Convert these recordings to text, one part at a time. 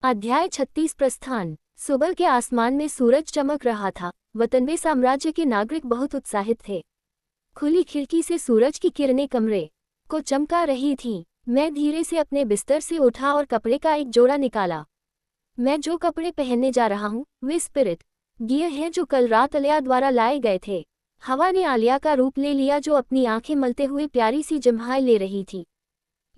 अध्याय 36 प्रस्थान। सुबह के आसमान में सूरज चमक रहा था। वतनवे साम्राज्य के नागरिक बहुत उत्साहित थे। खुली खिड़की से सूरज की किरणें कमरे को चमका रही थीं। मैं धीरे से अपने बिस्तर से उठा और कपड़े का एक जोड़ा निकाला। मैं जो कपड़े पहनने जा रहा हूँ वे स्पिरिट गियर हैं जो कल रात आलिया द्वारा लाए गए थे। हवा ने आलिया का रूप ले लिया जो अपनी आंखें मलते हुए प्यारी सी जम्हाई ले रही थी।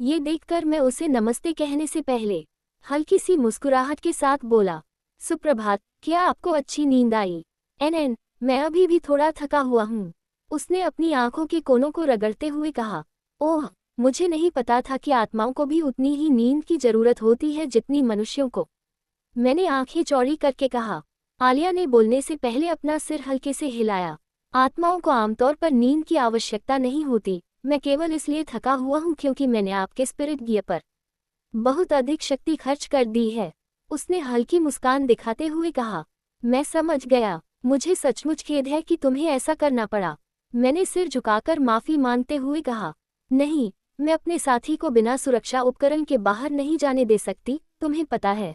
ये देखकर मैं उसे नमस्ते कहने से पहले हल्की सी मुस्कुराहट के साथ बोला, सुप्रभात, क्या आपको अच्छी नींद आई? एनएन, मैं अभी भी थोड़ा थका हुआ हूँ। उसने अपनी आंखों के कोनों को रगड़ते हुए कहा, ओह, मुझे नहीं पता था कि आत्माओं को भी उतनी ही नींद की जरूरत होती है जितनी मनुष्यों को। मैंने आंखें चौड़ी करके कहा। आलिया ने बोलने से पहले अपना सिर हल्के से हिलाया। आत्माओं को आमतौर पर नींद की आवश्यकता नहीं होती। मैं केवल इसलिए थका हुआ हूँ क्योंकि मैंने आपके स्पिरिट गियर पर बहुत अधिक शक्ति खर्च कर दी है। उसने हल्की मुस्कान दिखाते हुए कहा, मैं समझ गया। मुझे सचमुच खेद है कि तुम्हें ऐसा करना पड़ा। मैंने सिर झुकाकर माफी मांगते हुए कहा, नहीं, मैं अपने साथी को बिना सुरक्षा उपकरण के बाहर नहीं जाने दे सकती, तुम्हें पता है।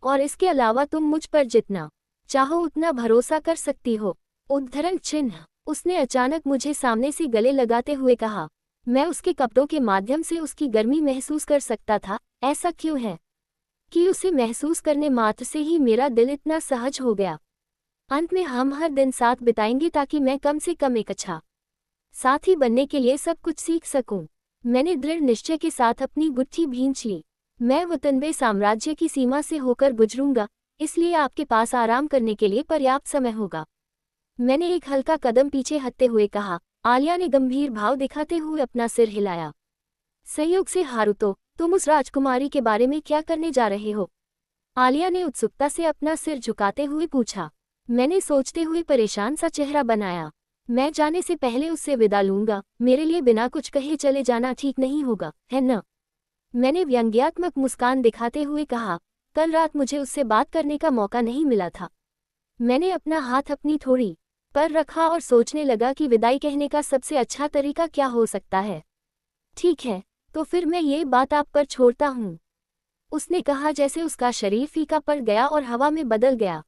और इसके अलावा तुम मुझ पर जितना चाहो उतना भरोसा कर सकती हो। उद्धरण चिन्ह। उसने अचानक मुझे सामने से गले लगाते हुए कहा। मैं उसके कपड़ों के माध्यम से उसकी गर्मी महसूस कर सकता था। ऐसा क्यों है कि उसे महसूस करने मात्र से ही मेरा दिल इतना सहज हो गया। अंत में हम हर दिन साथ बिताएंगे ताकि मैं कम से कम एक अच्छा साथी बनने के लिए सब कुछ सीख सकूं। मैंने दृढ़ निश्चय के साथ अपनी गुत्थी भींच ली। मैं वतनवे साम्राज्य की सीमा से होकर गुजरूंगा, इसलिए आपके पास आराम करने के लिए पर्याप्त समय होगा। मैंने एक हल्का कदम पीछे हटते हुए कहा। आलिया ने गंभीर भाव दिखाते हुए अपना सिर हिलाया। संयोग से हारुतो, तुम उस राजकुमारी के बारे में क्या करने जा रहे हो? आलिया ने उत्सुकता से अपना सिर झुकाते हुए पूछा। मैंने सोचते हुए परेशान सा चेहरा बनाया। मैं जाने से पहले उससे विदा लूंगा। मेरे लिए बिना कुछ कहे चले जाना ठीक नहीं होगा, है न? मैंने व्यंग्यात्मक मुस्कान दिखाते हुए कहा, कल रात मुझे उससे बात करने का मौका नहीं मिला था। मैंने अपना हाथ अपनी थोड़ी पर रखा और सोचने लगा कि विदाई कहने का सबसे अच्छा तरीका क्या हो सकता है। ठीक है, तो फिर मैं ये बात आप पर छोड़ता हूँ, उसने कहा जैसे उसका शरीर फीका पड़ गया और हवा में बदल गया।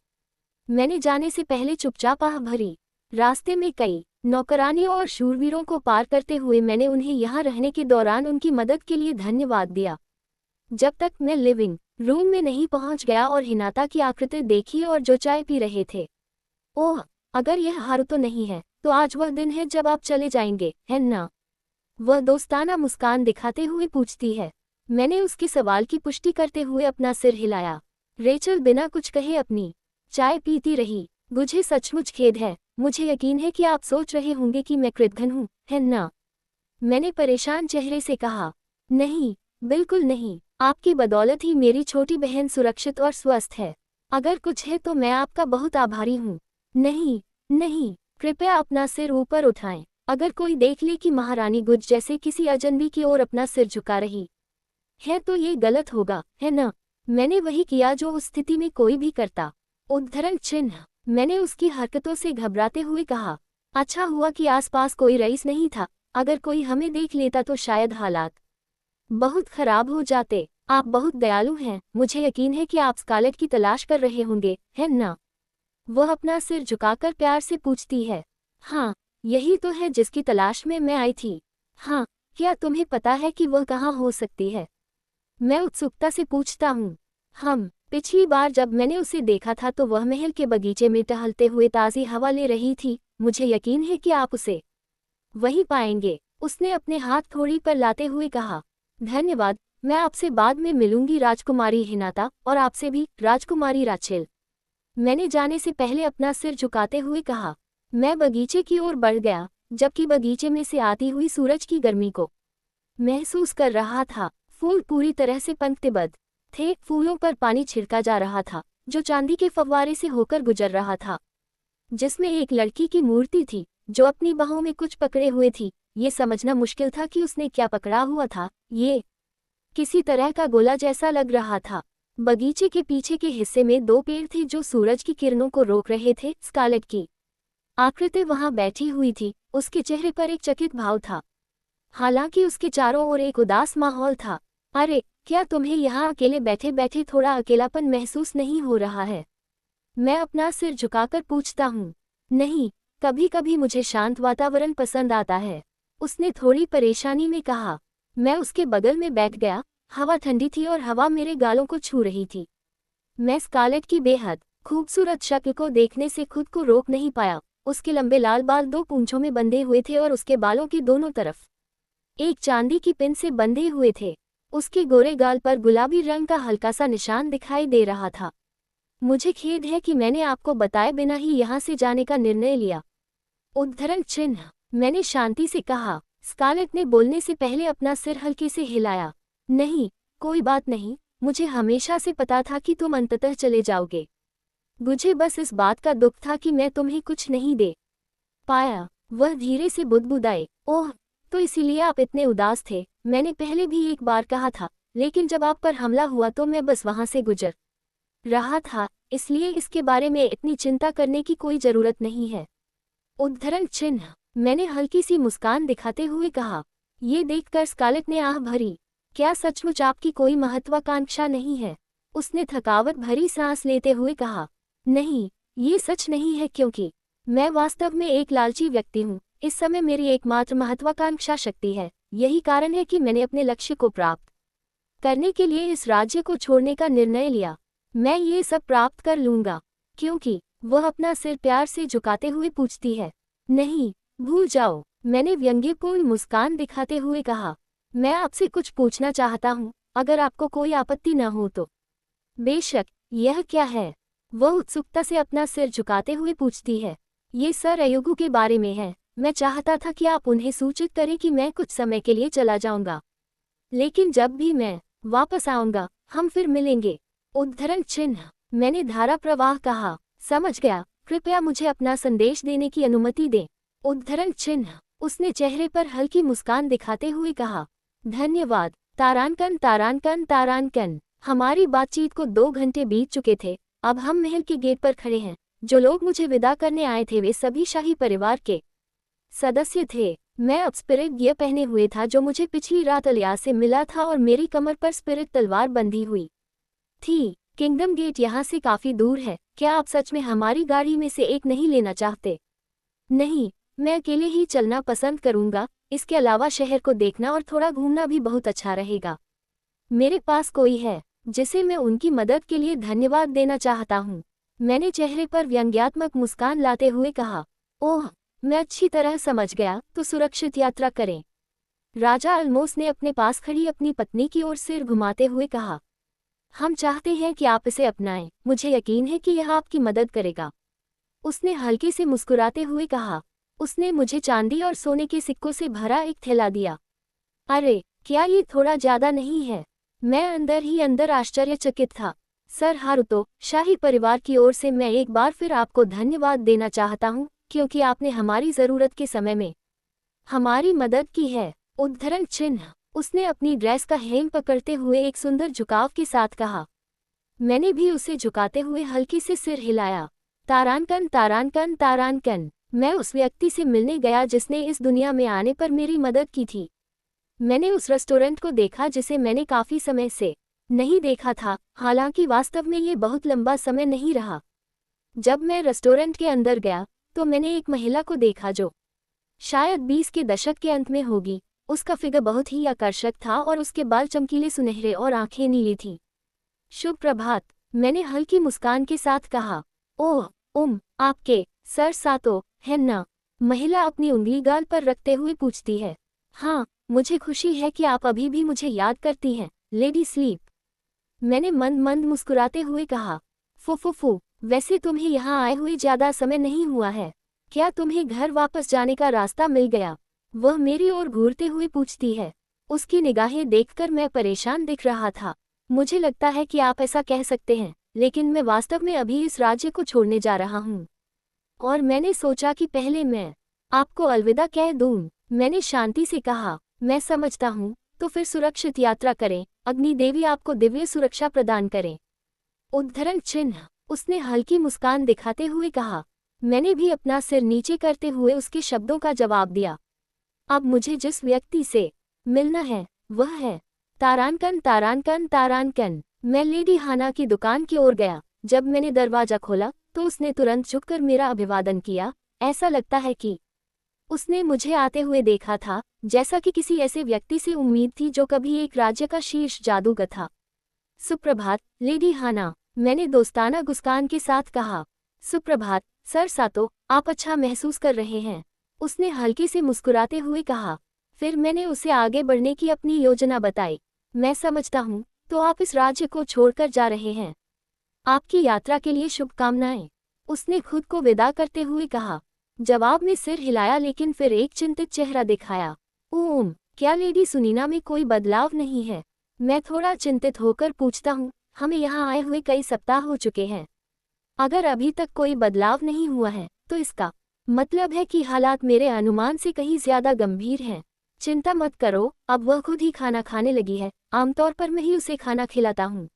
मैंने जाने से पहले चुपचाप आह भरी। रास्ते में कई नौकरानियों और शूरवीरों को पार करते हुए मैंने उन्हें यहाँ रहने के दौरान उनकी मदद के लिए धन्यवाद दिया। जब तक मैं लिविंग रूम में नहीं पहुँच गया और हिनाता की आकृति देखी और जो चाय पी रहे थे। ओह, अगर यह हारुतो नहीं है तो आज वह दिन है जब आप चले जाएंगे, है ना? वह दोस्ताना मुस्कान दिखाते हुए पूछती है। मैंने उसके सवाल की पुष्टि करते हुए अपना सिर हिलाया। रेचल बिना कुछ कहे अपनी चाय पीती रही। मुझे सचमुच खेद है। मुझे यकीन है कि आप सोच रहे होंगे कि मैं कृतघ्न हूँ, है ना? मैंने परेशान चेहरे से कहा। नहीं, बिल्कुल नहीं। आपकी बदौलत ही मेरी छोटी बहन सुरक्षित और स्वस्थ है। अगर कुछ है तो मैं आपका बहुत आभारी हूँ। नहीं, नहीं, कृपया अपना सिर ऊपर उठाएं। अगर कोई देख ले कि महारानी गुज जैसे किसी अजनबी की ओर अपना सिर झुका रही है तो ये गलत होगा, है न? मैंने वही किया जो उस स्थिति में कोई भी करता। उद्धरण चिन्ह। मैंने उसकी हरकतों से घबराते हुए कहा, अच्छा हुआ कि आसपास कोई रईस नहीं था। अगर कोई हमें देख लेता तो शायद हालात बहुत खराब हो जाते। आप बहुत दयालु हैं। मुझे यकीन है कि आप स्कारलेट की तलाश कर रहे होंगे, है ना? वह अपना सिर झुकाकर प्यार से पूछती है। हाँ, यही तो है जिसकी तलाश में मैं आई थी। हाँ, क्या तुम्हें पता है कि वह कहाँ हो सकती है? मैं उत्सुकता से पूछता हूँ। पिछली बार जब मैंने उसे देखा था तो वह महल के बगीचे में टहलते हुए ताज़ी हवा ले रही थी। मुझे यकीन है कि आप उसे वहीं पाएंगे। उसने अपने हाथ थोड़ी पर लाते हुए कहा, धन्यवाद। मैं आपसे बाद में मिलूंगी राजकुमारी हिनाता, और आपसे भी राजकुमारी राचेल। मैंने जाने से पहले अपना सिर झुकाते हुए कहा। मैं बगीचे की ओर बढ़ गया, जबकि बगीचे में से आती हुई सूरज की गर्मी को महसूस कर रहा था। फूल पूरी तरह से पंक्तिबद्ध थे। फूलों पर पानी छिड़का जा रहा था जो चांदी के फव्वारे से होकर गुजर रहा था, जिसमें एक लड़की की मूर्ति थी जो अपनी बाहों में कुछ पकड़े हुए थी। ये समझना मुश्किल था कि उसने क्या पकड़ा हुआ था। ये किसी तरह का गोला जैसा लग रहा था। बगीचे के पीछे के हिस्से में दो पेड़ थे जो सूरज की किरणों को रोक रहे थे। स्कारलेट की आकृति वहां बैठी हुई थी। उसके चेहरे पर एक चकित भाव था, हालांकि उसके चारों ओर एक उदास माहौल था। अरे, क्या तुम्हें यहाँ अकेले बैठे बैठे थोड़ा अकेलापन महसूस नहीं हो रहा है? मैं अपना सिर झुकाकर पूछता हूँ। नहीं, कभी कभी मुझे शांत वातावरण पसंद आता है, उसने थोड़ी परेशानी में कहा। मैं उसके बगल में बैठ गया। हवा ठंडी थी और हवा मेरे गालों को छू रही थी। मैं स्कारलेट की बेहद खूबसूरत शक्ल को देखने से खुद को रोक नहीं पाया। उसके लंबे लाल बाल 2 पूंछों में बंधे हुए थे और उसके बालों के दोनों तरफ एक चांदी की पिन से बंधे हुए थे। उसके गोरे गाल पर गुलाबी रंग का हल्का सा निशान दिखाई दे रहा था। मुझे खेद है कि मैंने आपको बताए बिना ही यहाँ से जाने का निर्णय लिया। उद्धरण चिन्ह, मैंने शांति से कहा। स्कारलेट ने बोलने से पहले अपना सिर हल्के से हिलाया। नहीं, कोई बात नहीं, मुझे हमेशा से पता था कि तुम अंततः चले जाओगे। मुझे बस इस बात का दुख था कि मैं तुम्हें कुछ नहीं दे पाया। वह धीरे से बुदबुदाए। ओह, तो इसीलिए आप इतने उदास थे। मैंने पहले भी एक बार कहा था, लेकिन जब आप पर हमला हुआ तो मैं बस वहां से गुजर रहा था, इसलिए इसके बारे में इतनी चिंता करने की कोई जरूरत नहीं है। उद्धरण चिन्ह, मैंने हल्की सी मुस्कान दिखाते हुए कहा। ये देखकर स्कारलेट ने आह भरी। क्या सचमुच आपकी कोई महत्वाकांक्षा नहीं है? उसने थकावट भरी सांस लेते हुए कहा। नहीं, ये सच नहीं है, क्योंकि मैं वास्तव में एक लालची व्यक्ति हूँ। इस समय मेरी एकमात्र महत्वाकांक्षा शक्ति है। यही कारण है कि मैंने अपने लक्ष्य को प्राप्त करने के लिए इस राज्य को छोड़ने का निर्णय लिया। मैं ये सब प्राप्त कर लूंगा। क्योंकि वह अपना सिर प्यार से झुकाते हुए पूछती है। नहीं, भूल जाओ, मैंने व्यंग्यपूर्ण मुस्कान दिखाते हुए कहा। मैं आपसे कुछ पूछना चाहता हूँ, अगर आपको कोई आपत्ति न हो तो। बेशक। यह क्या है? वह उत्सुकता से अपना सिर झुकाते हुए पूछती है। ये सर अयुगु के बारे में है। मैं चाहता था कि आप उन्हें सूचित करें कि मैं कुछ समय के लिए चला जाऊंगा, लेकिन जब भी मैं वापस आऊंगा हम फिर मिलेंगे। उद्धरण चिन्ह, मैंने धारा प्रवाह कहा। समझ गया, कृपया मुझे अपना संदेश देने की अनुमति दें। उद्धरण चिन्ह, उसने चेहरे पर हल्की मुस्कान दिखाते हुए कहा। धन्यवाद। तारानकन तारानकन तारानकन। हमारी बातचीत को 2 घंटे बीत चुके थे। अब हम महल के गेट पर खड़े हैं। जो लोग मुझे विदा करने आए थे वे सभी शाही परिवार के सदस्य थे। मैं अब स्पिरिट गियर पहने हुए था जो मुझे पिछली रात अलियास से मिला था और मेरी कमर पर स्पिरिट तलवार बंधी हुई थी। किंगडम गेट यहाँ से काफी दूर है। क्या आप सच में हमारी गाड़ी में से एक नहीं लेना चाहते? नहीं, मैं अकेले ही चलना पसंद करूंगा। इसके अलावा शहर को देखना और थोड़ा घूमना भी बहुत अच्छा रहेगा। मेरे पास कोई है जिसे मैं उनकी मदद के लिए धन्यवाद देना चाहता हूँ। मैंने चेहरे पर व्यंग्यात्मक मुस्कान लाते हुए कहा। ओह, मैं अच्छी तरह समझ गया, तो सुरक्षित यात्रा करें। राजा अल्मोस ने अपने पास खड़ी अपनी पत्नी की ओर सिर घुमाते हुए कहा। हम चाहते हैं कि आप इसे अपनाएं। मुझे यकीन है कि यह आपकी मदद करेगा। उसने हल्के से मुस्कुराते हुए कहा। उसने मुझे चांदी और सोने के सिक्कों से भरा एक थैला दिया। अरे, क्या ये थोड़ा ज्यादा नहीं है? मैं अंदर ही अंदर आश्चर्यचकित था। सर हारुतो, शाही परिवार की ओर से मैं एक बार फिर आपको धन्यवाद देना चाहता हूँ, क्योंकि आपने हमारी जरूरत के समय में हमारी मदद की है। उद्धरण चिन्ह, उसने अपनी ड्रेस का हेम पकड़ते हुए एक सुंदर झुकाव के साथ कहा। मैंने भी उसे झुकाते हुए हल्के से सिर हिलाया। तारानकन तारानकन तारानकन। मैं उस व्यक्ति से मिलने गया जिसने इस दुनिया में आने पर मेरी मदद की थी। मैंने उस रेस्टोरेंट को देखा जिसे मैंने काफी समय से नहीं देखा था। हालांकि वास्तव में ये बहुत लंबा समय नहीं रहा। जब मैं रेस्टोरेंट के अंदर गया तो मैंने एक महिला को देखा जो शायद 20 के दशक के अंत में होगी। उसका फिगर बहुत ही आकर्षक था और उसके बाल चमकीले सुनहरे और आंखें नीली थीं। शुभ प्रभात, मैंने हल्की मुस्कान के साथ कहा। ओह, आपके सर सातो है ना? महिला अपनी उंगली गाल पर रखते हुए पूछती है। हाँ, मुझे खुशी है कि आप अभी भी मुझे याद करती हैं, लेडी स्लीप। मैंने मंद मंद मुस्कुराते हुए कहा। फुफुफू, वैसे तुम्हें यहाँ आए हुए ज्यादा समय नहीं हुआ है। क्या तुम्हें घर वापस जाने का रास्ता मिल गया? वह मेरी ओर घूरते हुए पूछती है। उसकी निगाहें देखकर मैं परेशान दिख रहा था। मुझे लगता है कि आप ऐसा कह सकते हैं, लेकिन मैं वास्तव में अभी इस राज्य को छोड़ने जा रहा हूँ, और मैंने सोचा कि पहले मैं आपको अलविदा कह दूं। मैंने शांति से कहा। मैं समझता हूँ, तो फिर सुरक्षित यात्रा करें। अग्नि देवी आपको दिव्य सुरक्षा प्रदान करें। उद्धरण चिन्ह, उसने हल्की मुस्कान दिखाते हुए कहा। मैंने भी अपना सिर नीचे करते हुए उसके शब्दों का जवाब दिया। अब मुझे जिस व्यक्ति से मिलना है वह है तारानकन तारानकन तारानकन। मैं लेडी हाना की दुकान की ओर गया। जब मैंने दरवाजा खोला तो उसने तुरंत झुककर मेरा अभिवादन किया। ऐसा लगता है कि उसने मुझे आते हुए देखा था, जैसा कि किसी ऐसे व्यक्ति से उम्मीद थी जो कभी एक राज्य का शीर्ष जादूगर था। सुप्रभात लेडी हाना, मैंने दोस्ताना मुस्कान के साथ कहा। सुप्रभात सर सातो, आप अच्छा महसूस कर रहे हैं, उसने हल्के से मुस्कुराते हुए कहा। फिर मैंने उसे आगे बढ़ने की अपनी योजना बताई। मैं समझता हूँ, तो आप इस राज्य को छोड़कर जा रहे हैं। आपकी यात्रा के लिए शुभकामनाएं, उसने खुद को विदा करते हुए कहा। जवाब में सिर हिलाया लेकिन फिर एक चिंतित चेहरा दिखाया। ओम, क्या लेडी सुनीना में कोई बदलाव नहीं है? मैं थोड़ा चिंतित होकर पूछता हूँ, हमें यहाँ आए हुए कई सप्ताह हो चुके हैं। अगर अभी तक कोई बदलाव नहीं हुआ है तो इसका मतलब है कि हालात मेरे अनुमान से कहीं ज्यादा गंभीर हैं। चिंता मत करो, अब वह खुद ही खाना खाने लगी है। आमतौर पर मैं ही उसे खाना खिलाता हूँ,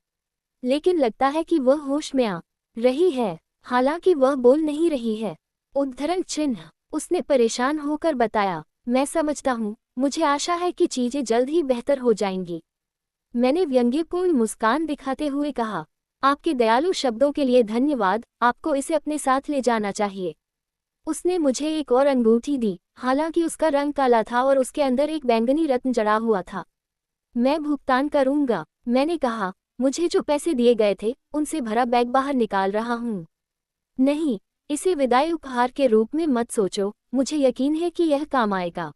लेकिन लगता है कि वह होश में आ रही है, हालांकि वह बोल नहीं रही है। उद्धरण चिन्ह, उसने परेशान होकर बताया। मैं समझता हूँ, मुझे आशा है कि चीजें जल्द ही बेहतर हो जाएंगी, मैंने व्यंग्यपूर्ण मुस्कान दिखाते हुए कहा। आपके दयालु शब्दों के लिए धन्यवाद, आपको इसे अपने साथ ले जाना चाहिए। उसने मुझे एक और अंगूठी दी, हालांकि उसका रंग काला था और उसके अंदर एक बैंगनी रत्न जड़ा हुआ था। मैं भुगतान करूंगा, मैंने कहा। मुझे जो पैसे दिए गए थे उनसे भरा बैग बाहर निकाल रहा हूँ। नहीं, इसे विदाई उपहार के रूप में मत सोचो, मुझे यकीन है कि यह काम आएगा।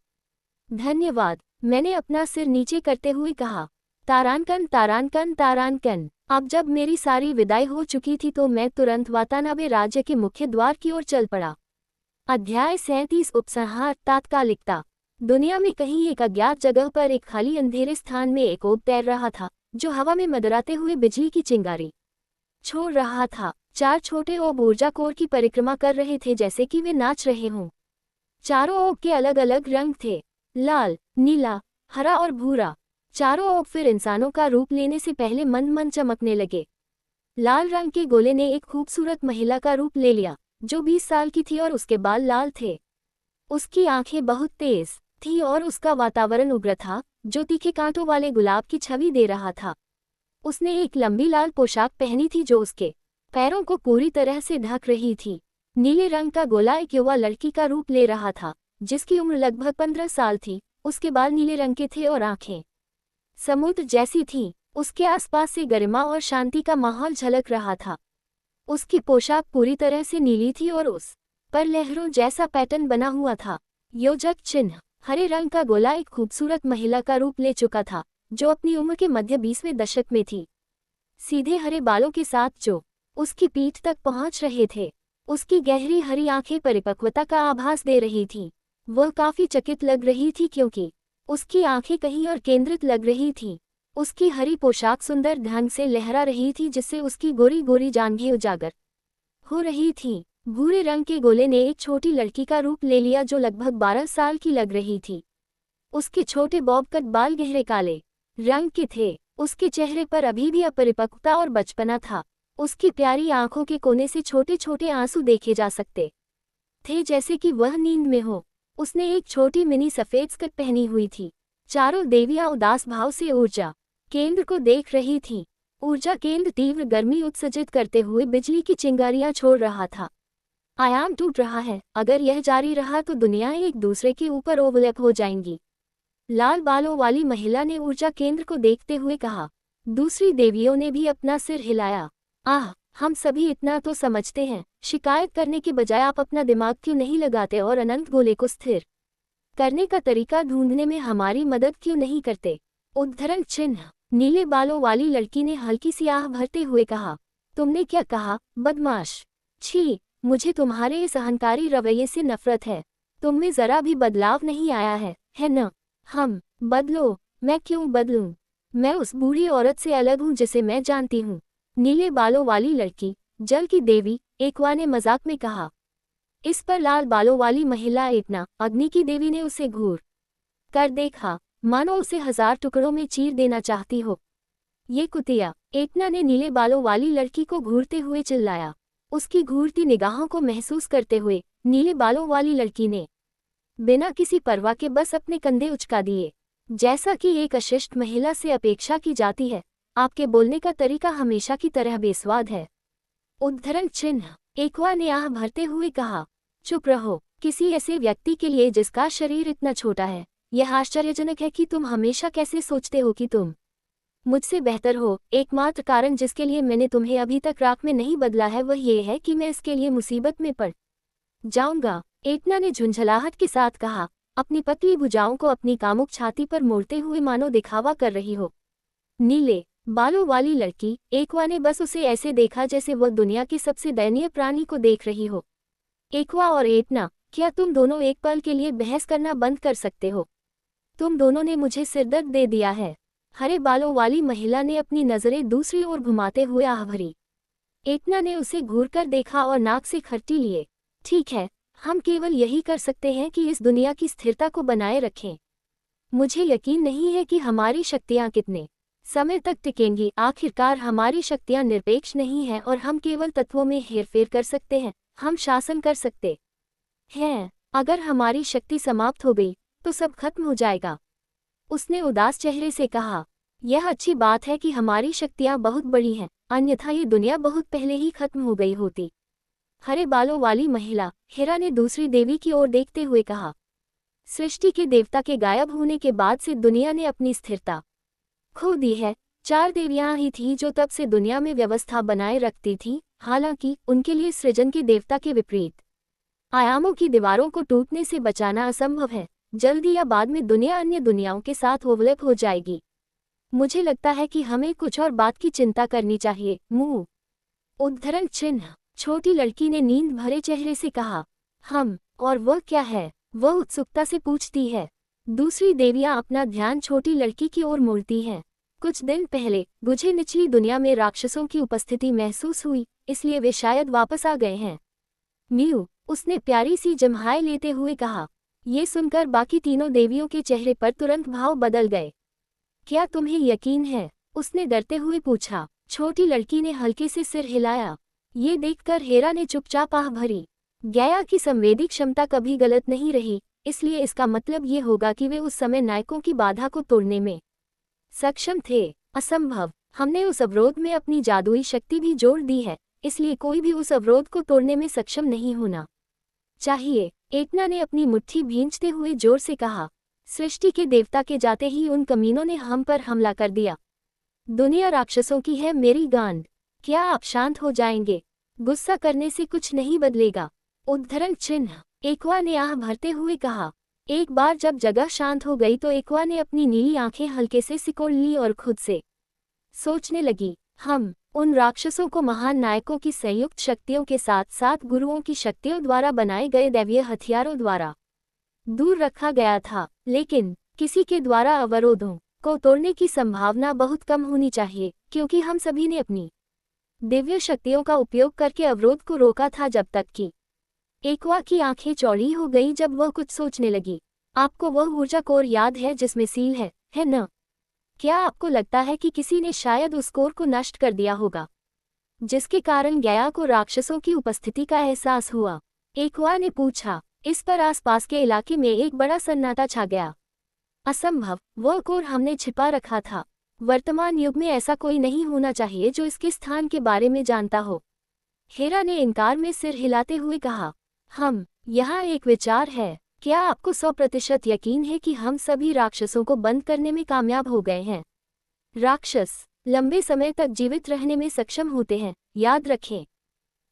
धन्यवाद, मैंने अपना सिर नीचे करते हुए कहा। तारानकन तारानकन तारानकन। अब जब मेरी सारी विदाई हो चुकी थी तो मैं तुरंत वातानाबे राज्य के मुख्य द्वार की ओर चल पड़ा। अध्याय 37 उपसंहार तात्कालिकता। दुनिया में कहीं एक अज्ञात जगह पर एक खाली अंधेरे स्थान में एक ओब तैर रहा था, जो हवा में मदराते हुए बिजली की चिंगारी छोड़ रहा था। 4 छोटे ओब ऊर्जा कोर की परिक्रमा कर रहे थे जैसे कि वे नाच रहे हों। चारों ओब के अलग अलग रंग थे, लाल, नीला, हरा और भूरा। चारों ओब फिर इंसानों का रूप लेने से पहले मंद मंद चमकने लगे। लाल रंग के गोले ने एक खूबसूरत महिला का रूप ले लिया, जो 20 साल की थी और उसके बाल लाल थे। उसकी आंखें बहुत तेज थी और उसका वातावरण उग्र था, जो तीखे कांटों वाले गुलाब की छवि दे रहा था। उसने एक लंबी लाल पोशाक पहनी थी जो उसके पैरों को पूरी तरह से ढक रही थी। नीले रंग का गोला एक युवा लड़की का रूप ले रहा था, जिसकी उम्र लगभग 15 साल थी। उसके बाल नीले रंग के थे और आंखें समुद्र जैसी थीं। उसके आसपास से गरिमा और शांति का माहौल झलक रहा था। उसकी पोशाक पूरी तरह से नीली थी और उस पर लहरों जैसा पैटर्न बना हुआ था। योजक चिन्ह, हरे रंग का गोला एक खूबसूरत महिला का रूप ले चुका था, जो अपनी उम्र के मध्य 20वें दशक में थी। सीधे हरे बालों के साथ जो उसकी पीठ तक पहुंच रहे थे। उसकी गहरी हरी आंखें परिपक्वता का आभास दे रही थीं। वह काफी चकित लग रही थी क्योंकि उसकी आंखें कहीं और केंद्रित लग रही थीं। उसकी हरी पोशाक सुंदर ढंग से लहरा रही थी, जिससे उसकी गोरी गोरी जांघें उजागर हो रही थीं। भूरे रंग के गोले ने एक छोटी लड़की का रूप ले लिया जो लगभग 12 साल की लग रही थी। उसके छोटे बॉब कट बाल गहरे काले रंग के थे। उसके चेहरे पर अभी भी अपरिपक्वता और बचपना था। उसकी प्यारी आंखों के कोने से छोटे छोटे आंसू देखे जा सकते थे, जैसे कि वह नींद में हो। उसने एक छोटी मिनी सफेद स्कर्ट पहनी हुई थी। चारों देवियां उदास भाव से ऊर्जा केंद्र को देख रही थीं। ऊर्जा केंद्र तीव्र गर्मी उत्सर्जित करते हुए बिजली की चिंगारियां छोड़ रहा था। आयाम टूट रहा है, अगर यह जारी रहा तो दुनियाएं एक दूसरे के ऊपर ओवरलैप हो जाएंगी, लाल बालों वाली महिला ने ऊर्जा केंद्र को देखते हुए कहा। दूसरी देवियों ने भी अपना सिर हिलाया। आह, हम सभी इतना तो समझते हैं, शिकायत करने के बजाय आप अपना दिमाग क्यों नहीं लगाते और अनंत गोले को स्थिर करने का तरीका ढूंढने में हमारी मदद क्यों नहीं करते? उद्धरण चिन्ह, नीले बालों वाली लड़की ने हल्की सी आह भरते हुए कहा। तुमने क्या कहा, बदमाश? छी, मुझे तुम्हारे इस अहंकारी रवैये से नफरत है। तुम में जरा भी बदलाव नहीं आया है न? हम बदलो। मैं क्यों बदलूं? मैं उस बूढ़ी औरत से अलग हूं जिसे मैं जानती हूं। नीले बालों वाली लड़की, जल की देवी, एकवा ने मजाक में कहा। इस पर लाल बालों वाली महिला एटना, अग्नि की देवी ने उसे घूर कर देखा, मानो उसे 1000 टुकड़ों में चीर देना चाहती हो। ये कुतिया, एटना ने नीले बालों वाली लड़की को घूरते हुए चिल्लाया। उसकी घूरती निगाहों को महसूस करते हुए नीले बालों वाली लड़की ने बिना किसी परवाह के बस अपने कंधे उचका दिए। जैसा कि एक अशिष्ट महिला से अपेक्षा की जाती है, आपके बोलने का तरीका हमेशा की तरह बेस्वाद है। उद्धरण चिन्ह। एक्वा ने आह भरते हुए कहा, चुप रहो। किसी ऐसे व्यक्ति के लिए जिसका शरीर इतना छोटा है, यह आश्चर्यजनक है कि तुम हमेशा कैसे सोचते हो कि तुम मुझसे बेहतर हो। एकमात्र कारण जिसके लिए मैंने तुम्हें अभी तक राख में नहीं बदला है वह ये है कि मैं इसके लिए मुसीबत में पड़ जाऊंगा। एटना ने झुंझलाहट के साथ कहा, अपनी पतली भुजाओं को अपनी कामुक छाती पर मोड़ते हुए मानो दिखावा कर रही हो। नीले बालों वाली लड़की। एक्वा ने बस उसे ऐसे देखा जैसे वह दुनिया के सबसे दयनीय प्राणी को देख रही हो। एक्वा और एटना, क्या तुम दोनों एक पल के लिए बहस करना बंद कर सकते हो? तुम दोनों ने मुझे सिरदर्द दे दिया है। हरे बालों वाली महिला ने अपनी नजरें दूसरी ओर घुमाते हुए आह भरी। एटना ने उसे घूरकर देखा और नाक से खट्टी लिए। ठीक है, हम केवल यही कर सकते हैं कि इस दुनिया की स्थिरता को बनाए रखें। मुझे यकीन नहीं है कि हमारी शक्तियां कितने समय तक टिकेंगी। आखिरकार हमारी शक्तियां निरपेक्ष नहीं हैं और हम केवल तत्वों में हेरफेर कर सकते हैं, हम शासन कर सकते हैं। अगर हमारी शक्ति समाप्त हो गई तो सब खत्म हो जाएगा। उसने उदास चेहरे से कहा, यह अच्छी बात है कि हमारी शक्तियां बहुत बड़ी हैं, अन्यथा ये दुनिया बहुत पहले ही खत्म हो गई होती। हरे बालों वाली महिला हेरा ने दूसरी देवी की ओर देखते हुए कहा, सृष्टि के देवता के गायब होने के बाद से दुनिया ने अपनी स्थिरता खो दी है। 4 देवियां ही थीं जो तब से दुनिया में व्यवस्था बनाए रखती थीं, हालांकि उनके लिए सृजन के देवता के विपरीत आयामों की दीवारों को टूटने से बचाना असंभव है। जल्दी या बाद में दुनिया अन्य दुनियाओं के साथ ओवरलैप हो जाएगी। मुझे लगता है कि हमें कुछ और बात की चिंता करनी चाहिए। मुंह। उद्धरण चिन्ह। छोटी लड़की ने नींद भरे चेहरे से कहा, हम, और वह क्या है? वह उत्सुकता से पूछती है। दूसरी देवियां अपना ध्यान छोटी लड़की की ओर मोड़ती हैं। कुछ दिन पहले मुझे निचली दुनिया में राक्षसों की उपस्थिति महसूस हुई, इसलिए वे शायद वापस आ गए हैं। म्यू। उसने प्यारी सी जम्हाई लेते हुए कहा। ये सुनकर बाकी तीनों देवियों के चेहरे पर तुरंत भाव बदल गए। क्या तुम्हें यकीन है? उसने डरते हुए पूछा। छोटी लड़की ने हल्के से सिर हिलाया। ये देखकर हेरा ने चुपचाप आह भरी। गया की संवेदी क्षमता कभी गलत नहीं रही, इसलिए इसका मतलब ये होगा कि वे उस समय नायकों की बाधा को तोड़ने में सक्षम थे। असंभव। हमने उस अवरोध में अपनी जादुई शक्ति भी जोड़ दी है, इसलिए कोई भी उस अवरोध को तोड़ने में सक्षम नहीं होना चाहिए। एटना ने अपनी मुट्ठी भींचते हुए जोर से कहा। सृष्टि के देवता के जाते ही उन कमीनों ने हम पर हमला कर दिया। दुनिया राक्षसों की है मेरी गांड। क्या आप शांत हो जाएंगे? गुस्सा करने से कुछ नहीं बदलेगा। उद्धरण चिन्ह। एक्वा ने आह भरते हुए कहा। एक बार जब जगह शांत हो गई तो एक्वा ने अपनी नीली आंखें हल्के से सिकोड़ ली और खुद से सोचने लगी, हम उन राक्षसों को महान नायकों की संयुक्त शक्तियों के साथ साथ गुरुओं की शक्तियों द्वारा बनाए गए दैवीय हथियारों द्वारा दूर रखा गया था, लेकिन किसी के द्वारा अवरोधों को तोड़ने की संभावना बहुत कम होनी चाहिए, क्योंकि हम सभी ने अपनी दिव्य शक्तियों का उपयोग करके अवरोध को रोका था जब तक कि एक्वा की आंखें चौड़ी हो गईं जब वह कुछ सोचने लगी। आपको वह ऊर्जा कोर याद है जिसमें सील है न? क्या आपको लगता है कि किसी ने शायद उस कोर को नष्ट कर दिया होगा, जिसके कारण गया को राक्षसों की उपस्थिति का एहसास हुआ? एक्वा ने पूछा। इस पर आसपास के इलाके में एक बड़ा सन्नाटा छा गया। असंभव, वह कोर हमने छिपा रखा था। वर्तमान युग में ऐसा कोई नहीं होना चाहिए जो इसके स्थान के बारे में जानता हो। हेरा ने इनकार में सिर हिलाते हुए कहा, हम, यहाँ एक विचार है। क्या आपको 100% यकीन है कि हम सभी राक्षसों को बंद करने में कामयाब हो गए हैं? राक्षस लंबे समय तक जीवित रहने में सक्षम होते हैं, याद रखें।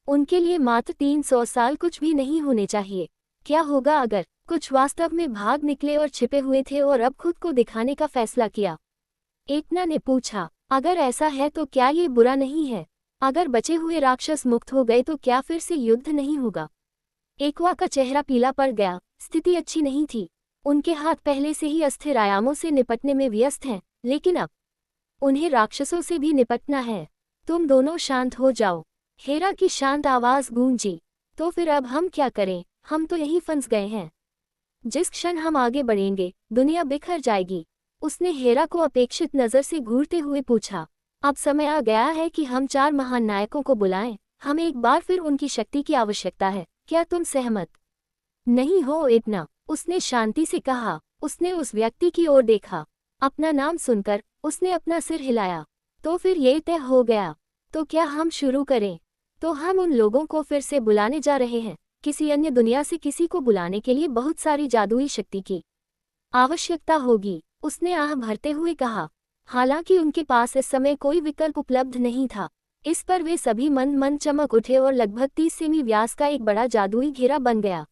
उनके लिए मात्र 300 साल कुछ भी नहीं होने चाहिए। क्या होगा अगर कुछ वास्तव में भाग निकले और छिपे हुए थे और अब खुद को दिखाने का फैसला किया? एटना ने पूछा। अगर ऐसा है तो क्या ये बुरा नहीं है? अगर बचे हुए राक्षस मुक्त हो गए तो क्या फिर से युद्ध नहीं होगा? एक्वा का चेहरा पीला पड़ गया। स्थिति अच्छी नहीं थी। उनके हाथ पहले से ही अस्थिर आयामों से निपटने में व्यस्त हैं, लेकिन अब उन्हें राक्षसों से भी निपटना है। तुम दोनों शांत हो जाओ। हेरा की शांत आवाज गूंजी। तो फिर अब हम क्या करें? हम तो यहीं फंस गए हैं। जिस क्षण हम आगे बढ़ेंगे दुनिया बिखर जाएगी। उसने हेरा को अपेक्षित नज़र से घूरते हुए पूछा। अब समय आ गया है कि हम 4 महान नायकों को बुलाएं। हमें एक बार फिर उनकी शक्ति की आवश्यकता है। क्या तुम सहमत नहीं हो एटना? उसने शांति से कहा। उसने उस व्यक्ति की ओर देखा अपना नाम सुनकर उसने अपना सिर हिलाया। तो फिर ये तय हो गया। तो क्या हम शुरू करें? तो हम उन लोगों को फिर से बुलाने जा रहे हैं। किसी अन्य दुनिया से किसी को बुलाने के लिए बहुत सारी जादुई शक्ति की आवश्यकता होगी, उसने आह भरते हुए कहा। हालांकि उनके पास इस समय कोई विकल्प उपलब्ध नहीं था। इस पर वे सभी मंद मंद चमक उठे और लगभग 30 सेमी व्यास का एक बड़ा जादुई घेरा बन गया।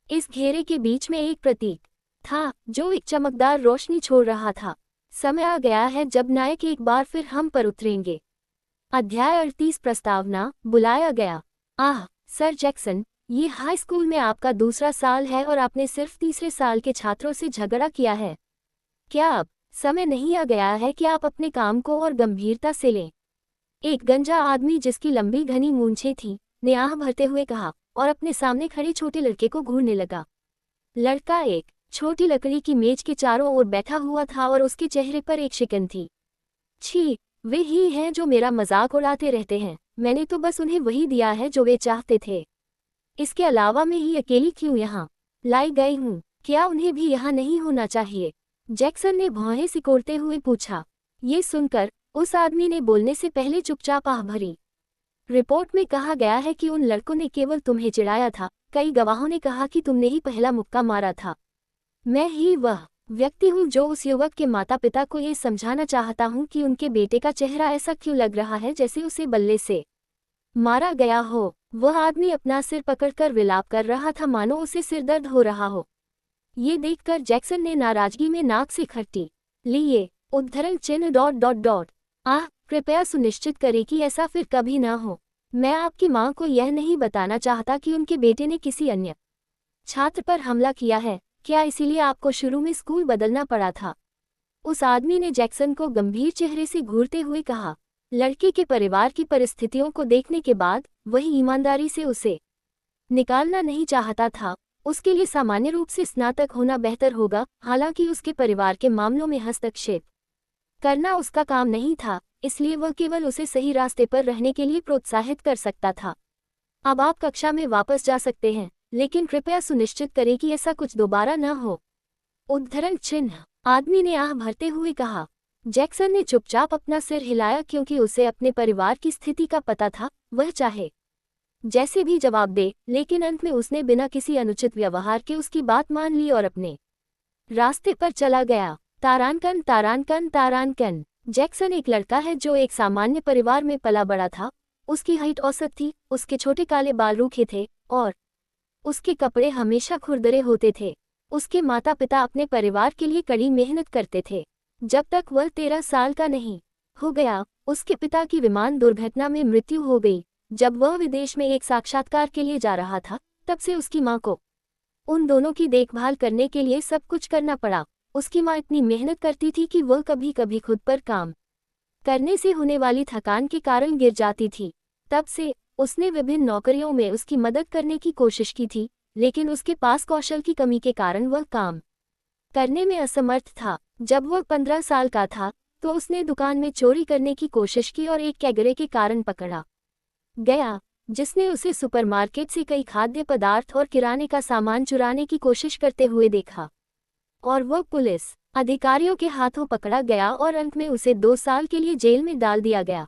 इस घेरे के बीच में एक प्रतीक था जो एक चमकदार रोशनी छोड़ रहा था। समय आ गया है जब नायक एक बार फिर हम पर उतरेंगे। अध्याय 38 प्रस्तावना, बुलाया गया। आह सर जैक्सन, ये हाई स्कूल में आपका दूसरा साल है और आपने सिर्फ तीसरे साल के छात्रों से झगड़ा किया है। क्या अब समय नहीं आ गया है कि आप अपने काम को और गंभीरता से लें? एक गंजा आदमी जिसकी लंबी घनी मूंछें थीं, ने आह भरते हुए कहा और अपने सामने खड़े छोटे लड़के को घूरने लगा। लड़का एक छोटी लकड़ी की मेज के चारों ओर बैठा हुआ था और उसके चेहरे पर एक शिकन थी। छी, वे ही हैं जो मेरा मजाक उड़ाते रहते हैं। मैंने तो बस उन्हें वही दिया है जो वे चाहते थे। इसके अलावा मैं ही अकेली क्यों यहाँ लाई गई हूँ? क्या उन्हें भी यहाँ नहीं होना चाहिए? जैक्सन ने भौहें सिकोड़ते हुए पूछा। ये सुनकर उस आदमी ने बोलने से पहले चुपचाप आह भरी। रिपोर्ट में कहा गया है कि उन लड़कों ने केवल तुम्हें चिढ़ाया था। कई गवाहों ने कहा कि तुमने ही पहला मुक्का मारा था। मैं ही वह व्यक्ति हूँ जो उस युवक के माता पिता को ये समझाना चाहता हूँ कि उनके बेटे का चेहरा ऐसा क्यों लग रहा है जैसे उसे बल्ले से मारा गया हो। वह आदमी अपना सिर पकड़कर विलाप कर रहा था, मानो उसे सिरदर्द हो रहा हो। ये देखकर जैक्सन ने नाराजगी में नाक से खट्टी लिए उद्धरण चिन्ह डॉट डॉट डॉट। आह, कृपया सुनिश्चित करें कि ऐसा फिर कभी ना हो। मैं आपकी माँ को यह नहीं बताना चाहता कि उनके बेटे ने किसी अन्य छात्र पर हमला किया है। क्या इसीलिए आपको शुरू में स्कूल बदलना पड़ा था? उस आदमी ने जैक्सन को गंभीर चेहरे से घूरते हुए कहा। लड़के के परिवार की परिस्थितियों को देखने के बाद वही ईमानदारी से उसे निकालना नहीं चाहता था। उसके लिए सामान्य रूप से स्नातक होना बेहतर होगा। हालांकि उसके परिवार के मामलों में हस्तक्षेप करना उसका काम नहीं था, इसलिए वह केवल उसे सही रास्ते पर रहने के लिए प्रोत्साहित कर सकता था। अब आप कक्षा में वापस जा सकते हैं, लेकिन कृपया सुनिश्चित करें कि ऐसा कुछ दोबारा न हो। उद्धरण चिन्ह, आदमी ने आह भरते हुए कहा। जैक्सन ने चुपचाप अपना सिर हिलाया क्योंकि उसे अपने परिवार की स्थिति का पता था। वह चाहे जैसे भी जवाब दे, लेकिन अंत में उसने बिना किसी अनुचित व्यवहार के उसकी बात मान ली और अपने रास्ते पर चला गया। तारांकन तारांकन तारांकन। जैक्सन एक लड़का है जो एक सामान्य परिवार में पला बड़ा था। उसकी हाइट औसत थी, उसके छोटे काले बाल रूखे थे और उसके कपड़े हमेशा खुरदरे होते थे। उसके माता पिता अपने परिवार के लिए कड़ी मेहनत करते थे। जब तक वह 13 साल का नहीं हो गया, उसके पिता की विमान दुर्घटना में मृत्यु हो गई। जब वह विदेश में एक साक्षात्कार के लिए जा रहा था, तब से उसकी मां को उन दोनों की देखभाल करने के लिए सब कुछ करना पड़ा। उसकी मां इतनी मेहनत करती थी कि वह कभी कभी खुद पर काम करने से होने वाली थकान के कारण गिर जाती थी। तब से उसने विभिन्न नौकरियों में उसकी मदद करने की कोशिश की थी, लेकिन उसके पास कौशल की कमी के कारण वह काम करने में असमर्थ था। जब वह 15 साल का था, तो उसने दुकान में चोरी करने की कोशिश की और एक कैगरे के कारण पकड़ा गया, जिसने उसे सुपरमार्केट से कई खाद्य पदार्थ और किराने का सामान चुराने की कोशिश करते हुए देखा और वह पुलिस अधिकारियों के हाथों पकड़ा गया और अंत में उसे 2 साल के लिए जेल में डाल दिया गया।